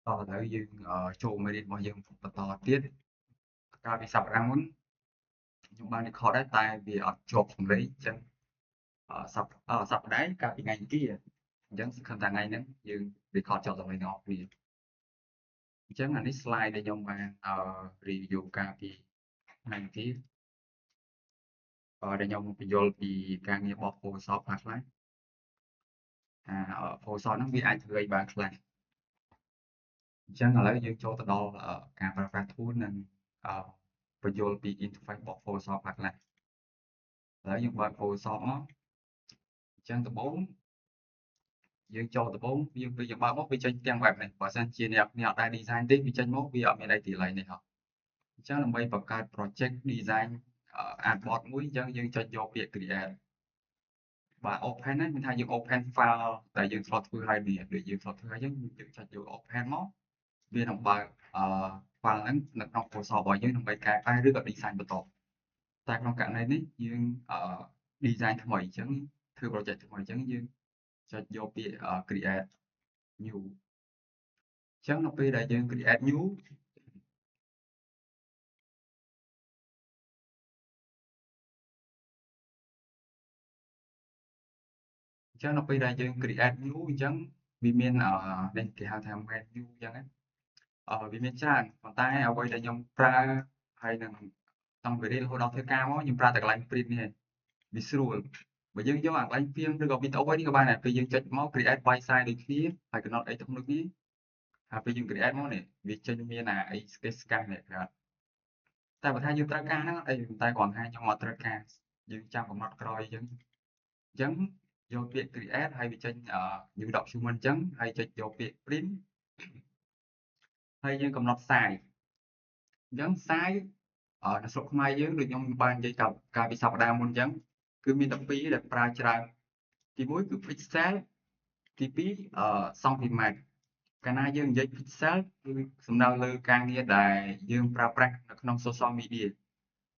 Tớiយើងចូលមេរៀនរបស់យើងបន្តទៀតកាលពីសប្តាហ៍មុនខ្ញុំបាន record ដែរតែវាអត់ជាប់សម្លេងអញ្ចឹងសប្តាហ៍កាលពីថ្ងៃអង្គារអញ្ចឹងសង្ឃឹមថាថ្ងៃហ្នឹងយើង record ចប់សម្លេងទាំងអស់គ្នាអញ្ចឹងអានេះ slide ដែលខ្ញុំបានreview កាលពីថ្ងៃអង្គារដែលខ្ញុំបញ្យល់ពីការងាររបស់ Photoshop ខ្លះៗPhotoshop ហ្នឹងវាអាចធ្វើអីបានខ្លះអញ្ចឹងឥឡូវយើងចូលទៅដល់ការប្រើប្រាស់ tool និងបញ្យល់ពី interface របស់ Photoshop ខ្លះៗឥឡូវយើងបើក Photoshop មកអញ្ចឹងដំបូងយើងចូលដំបូងយើងបើកមកវាចេញទាំង web នេះបើសិនជាអ្នកអត់ដែរ design ទេវាចេញមកវាអត់មានអីទីកន្លែងនេះហោះអញ្ចឹងដើម្បីបង្កើត project design artboard មួយអញ្ចឹងយើងចុចយកពាក្យ create បាទ open ហ្នឹងមានថាយើង open file ដែលយើងធ្លាប់ធ្វើហើយនេះដូចយើងធ្លាប់ធ្វើហើយអញ្ចឹងយើងចុចយក open មកវានឹងបើកfile ហ្នឹងនៅក្នុង Photoshop របស់យើងដើម្បីកែប្រែឬក៏ design បន្តតែក្នុងករណីនេះយើងdesign ថ្មីអញ្ចឹងធ្វើ project ថ្មីអញ្ចឹងយើងចុចយកពាក្យ create new អញ្ចឹងនៅពេលដែលយើង create new អញ្ចឹងនៅពេលដែលយើង create new អញ្ចឹងវាមាននេះគេហៅថា menu អញ្ចឹងវាមានច្រើនប៉ុន្តែអ្វីដែលខ្ញុំប្រើហើយនឹងក្នុងវិរិយរហូតដល់ធ្វើការមកខ្ញុំប្រើតែកន្លែង print នេះវាស្រួលបើយើងយកអាកន្លែង film ឬក៏ video វិញក៏បានដែរពេលយើងចុចមក create file size ដូចគ្នាហើយកំណត់អីទំនោះគ្នាហើយពេលយើង create មកនេះវាចេញមានអី sketch scan នេះប្រាប់តែបើថាយើងត្រូវការហ្នឹងអីតែគ្រាន់តែខ្ញុំអត់ត្រូវការយើងចាំកំណត់ក្រោយអញ្ចឹងយកពាក្យ create ហើយវាចេញnew document អញ្ចឹងហើយចុចយកពាក្យ print ហើយយើងកំណត់ size អញ្ចឹង size នៅស្រុកខ្មែរយើងដូចខ្ញុំបាននិយាយកាលពីសប្តាហ៍មុនអញ្ចឹងគឺមាន12ដែលប្រើច្រើនទី1គឺ pixel ទី2សង់ទីម៉ែត្រកាលណាយើងនិយាយ pixel គឺសំដៅលើការងារដែលយើងប្រើប្រាស់នៅក្នុង social media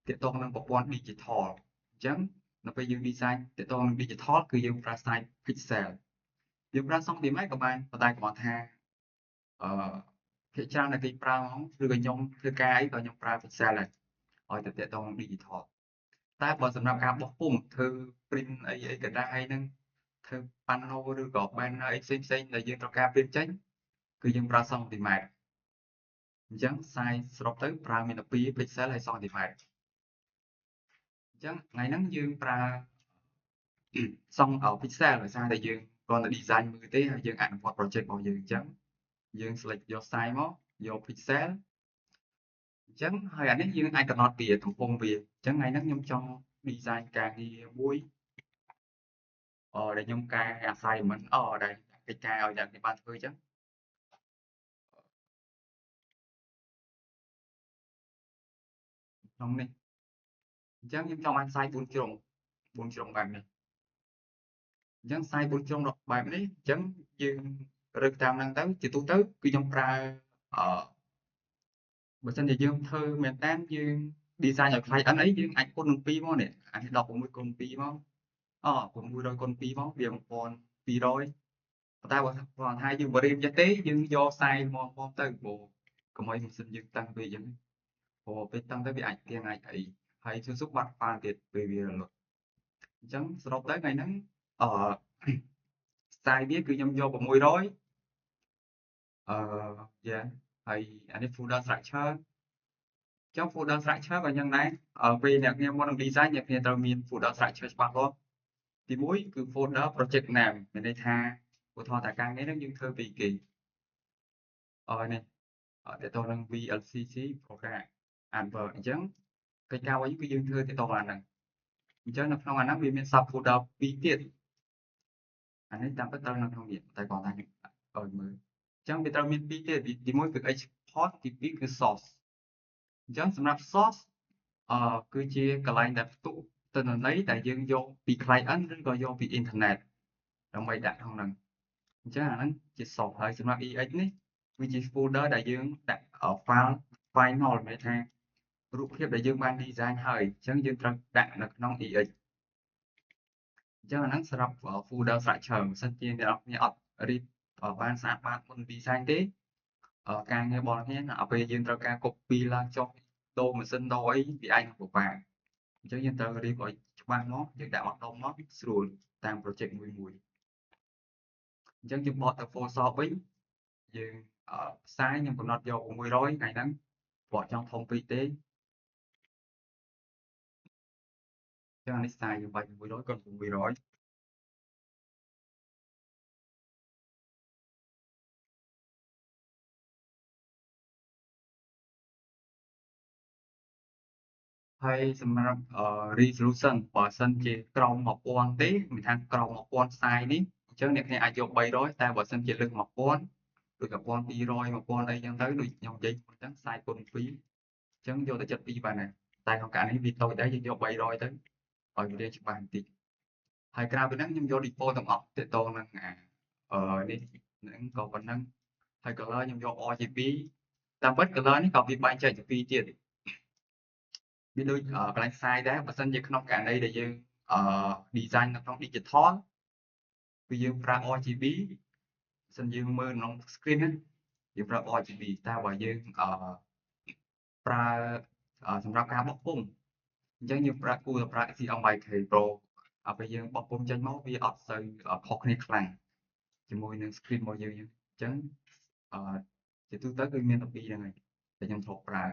ទាក់ទងនឹងប្រព័ន្ធ digital អញ្ចឹងនៅពេលយើង design ទាក់ទងនឹង digital គឺយើងប្រើ size pixel យើងប្រើសង់ទីម៉ែត្រក៏បានប៉ុន្តែគ្រាន់ថាអឺភាគច្រើនដែលគេប្រើហ្មងឬក៏ខ្ញុំធ្វើការអីក៏ខ្ញុំប្រើ pixel ដែរឲ្យទៅទាក់ទងនឹង digital តែបើសម្រាប់ការបោះពុម្ពធ្វើ print អីក៏ដែរហ្នឹងធ្វើ panel ឬក៏ banner អីផ្សេងៗដែលយើងត្រូវការ print ចេញគឺយើងប្រើសង់ទីម៉ែត្រអញ្ចឹង size សរុបទៅប្រើមាន12 pixel ហើយសង់ទីម៉ែត្រអញ្ចឹងថ្ងៃហ្នឹងយើងប្រើសង់pixel ដោយសារតែយើងគ្រាន់តែ design មើលទេហើយយើងអនុវត្ត project របស់យើងអញ្ចឹងយើង select យក size មកយក pixel អញ្ចឹងហើយអានេះយើងអាចកំណត់ពីទំហំវាអញ្ចឹងថ្ងៃហ្នឹងខ្ញុំចង់ design ការងារមួយដែលខ្ញុំកែ assignment ដែលកិច្ចការឲ្យអ្នកគេបានធ្វើអញ្ចឹងក្នុងនេះអញ្ចឹងខ្ញុំចង់បាន size 4ជ្រុងបែបនេះអញ្ចឹង size 4ជ្រុងបែបនេះអញ្ចឹងយើងរើសតាមហ្នឹងទៅជាទូទៅគឺខ្ញុំប្រើអឺបើសិនជាយើងធ្វើមែនតើយើង design ឲ្យ client អីយើងអាចគុណនឹង2មកនេះអានេះ16គុណ2មក600គុណ2មកវា1200ប៉ុន្តែបើគាត់ថាយើងបរិយាទេយើងយកខ្សែមកទៅព្រោះកុំឲ្យម៉ាស៊ីនយើងតឹងពេកអញ្ចឹងព្រោះពេលតឹងទៅវាអាចទៀងអាចអីហើយស៊ូបាត់ប៉ាល់ទៀតពេលវារលត់អញ្ចឹងសរុបទៅថ្ងៃហ្នឹងអឺខ្សែវាគឺខ្ញុំយក600អឺយ៉ាហើយអានេះ folder structure អញ្ចឹង folder structure ក៏យ៉ាងដែរពេលអ្នកគ្នាមុននឹង design អ្នកគ្នាត្រូវមាន folder structure ច្បាស់លាស់ទី1គឺ folder project name មានន័យថាឧទាហរណ៍ថាការងារហ្នឹងយើងធ្វើពីគេនេះទាក់ទងនឹង VLCC program advert អញ្ចឹងកិច្ចការរបស់យើងគឺយើងធ្វើទាក់ទងអាហ្នឹងអញ្ចឹងនៅក្នុងអាហ្នឹងវាមាន sub folder 2ទៀតអានេះតាមពិតត្រូវនៅក្នុងនេះតែគាត់ថាខ្ញុំឲ្យមើលអញ្ចឹងវាត្រូវមាន2ទៀតទី1គឺ export ទី2គឺ source អញ្ចឹងសម្រាប់ source គឺជាកន្លែងដែលផ្ទុកទិន្នន័យដែលយើងយកពី client ឬក៏យកពីអ៊ីនធឺណិតដើម្បីដាក់ក្នុងហ្នឹងអញ្ចឹងអាហ្នឹងជា source ហើយសម្រាប់ EX នេះវាជា folder ដែលយើងដាក់ file final មានន័យថារូបភាពដែលយើងបាន design ហើយអញ្ចឹងយើងត្រូវដាក់នៅក្នុង EX អញ្ចឹងអាហ្នឹងសម្រាប់ folder structure បើសិនជាអ្នកនរគ្នាអត់រៀបបានស្អាតបាតមុន design ទេ ការងាររបស់គ្នាណាពេលយើងត្រូវការ copy ឡើងចុះដូរម៉ាស៊ីនដូរអីវាអាចនឹងពិបាកអញ្ចឹងយើងត្រូវរៀបឲ្យច្បាស់មកយើងដាក់មកដុំមកស្រួលតាម project មួយអញ្ចឹងយើងបកទៅ Photoshop វិញយើងផ្សាយខ្ញុំកំណត់យក600ថ្ងៃហ្នឹងបកចង់ធំពេកទេអញ្ចឹងអានេះផ្សាយយើងបាច់600ក៏600ហើយសម្រាប់resolution បើសិនជាក្រោម1000ទេមិនថាក្រោម1000ផ្សាយនេះអញ្ចឹងអ្នកគ្នាអាចយក300តែបើសិនជាលើស1000ដូច1200 1000អីចឹងទៅដូចខ្ញុំនិយាយមុនចឹងផ្សាយគុណ2អញ្ចឹងយកទៅ72បានដែរតែក្នុងករណីវាតូចដែរយើងយក300ទៅឲ្យវារៀងច្បាស់បន្តិចហើយក្រៅពីហ្នឹងខ្ញុំយក default ទាំងអស់ទាក់ទងនឹងនេះហ្នឹងក៏ប៉ុណ្ណឹងហើយ color ខ្ញុំយក RGB តាមពិត color នេះក៏វាបែងចែកជាពីរទៀតវាដូចកន្លែងផ្សាយដែរបើសិនជាក្នុងករណីដែលយើងdesign នៅក្នុង digital គឺយើងប្រើ RGB បើសិនយើងមើលក្នុង screen ណាយើងប្រើ RGB តែបើយើងប្រើសម្រាប់ការបោះពុម្ពអញ្ចឹងយើងគួរតែប្រើ CMYK Pro ពេលយើងបោះពុម្ពចេញមកវាអត់សូវខុសគ្នាខ្លាំងជាមួយនឹង screen របស់យើងអញ្ចឹងជាទូទៅគឺមានតែពីរហ្នឹងហើយដែលខ្ញុំធ្លាប់ប្រើ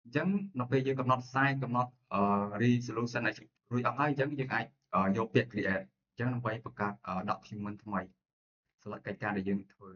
អញ្ចឹងនៅពេលយើងកំណត់ size កំណត់resolution ឲ្យរួចអស់ហើយអញ្ចឹងយើងអាចយកពាក្យ create អញ្ចឹងដើម្បីបង្កើត document ថ្មីសម្រាប់កិច្ចការដែលយើងធ្វើ